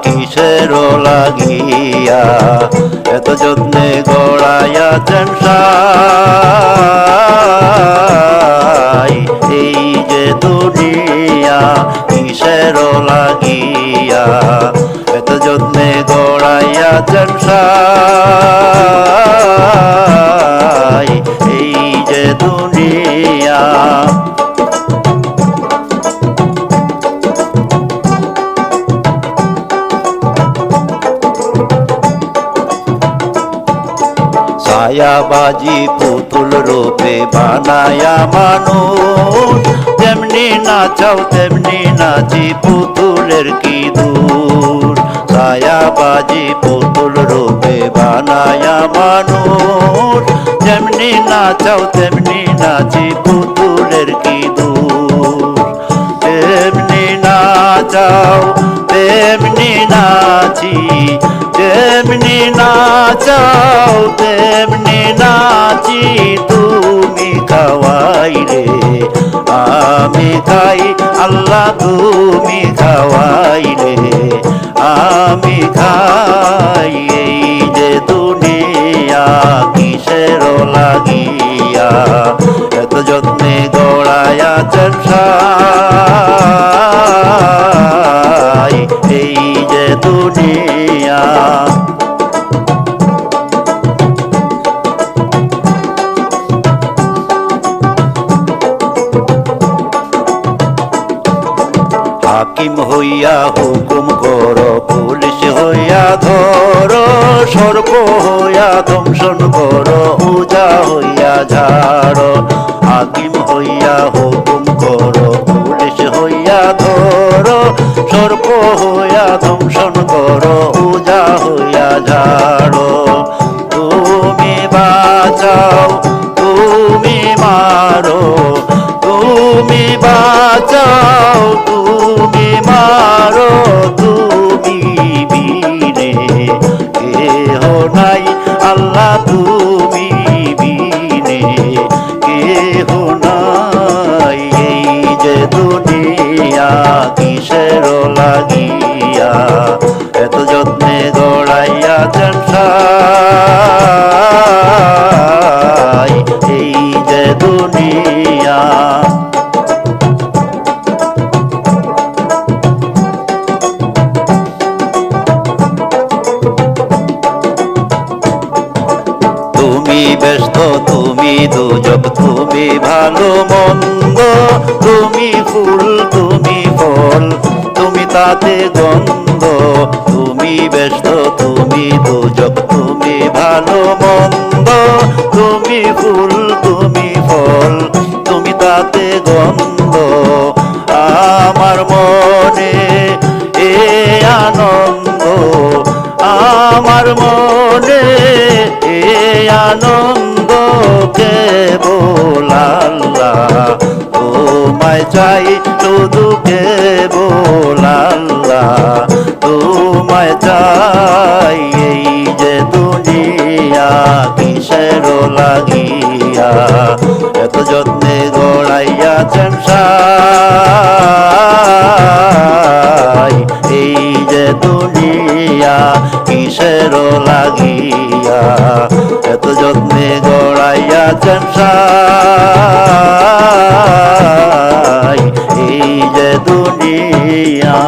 কিসের লাগিয়া এত যত্নে গড়াইয়াছেন সাই। এই যে দুনিয়া কিসের লাগিয়া এত যত্নে গড়াইয়াছেন সাই। এই যে দুনিয়া ছায়াবাজি পুতুল রূপে বানায়া মানুষ, যেমনি নাচাও তেমনি নাচি পুতুলের কি দূর। ছায়াবাজি পুতুল রূপে বানায়া মানুষ, যেমনি নাচাও তেমনি নাচি পুতুলের কি দূর। তেমনি নাচাও তেমনি নাচি, তেমনি নাচাও তেমনি নাচি, তুমি খাওয়াইলে আমি খাই আল্লাহ, তুমি খাওয়াইলে আমি খাই। এই যে দুনিয়া কিসের লাগিয়া এত যত্নে গড়াইয়াছেন সাই। এই যে দুনিয়া হাকিম হইয়া হুকুম করো, পুলিশ হইয়া ধরো, সর্প হইয়া দংশন করো, উজা হইয়া ঝাড়ো। হাকিম হইয়া হুকুম করো, পুলিশ হইয়া ধরো, সর্প হইয়া দংশন করো, উজা হইয়া ঝাড়ো। তুমি বাঁচাও তুমি মারো, তুমি বাঁচাও তুমি মারো, তুমি বীরে কেহ নাই আল্লাহ, তুমি বীরে কেহ নাই। এই যে দুনিয়া কিসের লাগিয়া এত যত্নে গড়াইয়াছেন সাই। এই যে দুনিয়া তুমি ব্যস্ত তুমি দুজক, তুমি ভালো মন্দ, তুমি ফুল তুমি ফল, তুমি তাতে গন্ধ। তুমি ব্যস্ত তুমি দুজক, তুমি ভালো মন্দ, তুমি ফুল তুমি ফল, তুমি তাতে গন্ধ। আমার মনে এ আনন্দ, আমার মনে এ আনন্দ কেবল আল্লাহ, তোমায় চাই শুধু কেবল আল্লাহ, তোমায় চাই। এই যে দুনিয়া কিসের লাগিয়া এত যত্নে গড়াইয়াছেন সাই। এই যে দুনিয়া কিসের লাগিয়া এত যত্নে গড়াইয়াছেন সাই। এই যে দুনিয়া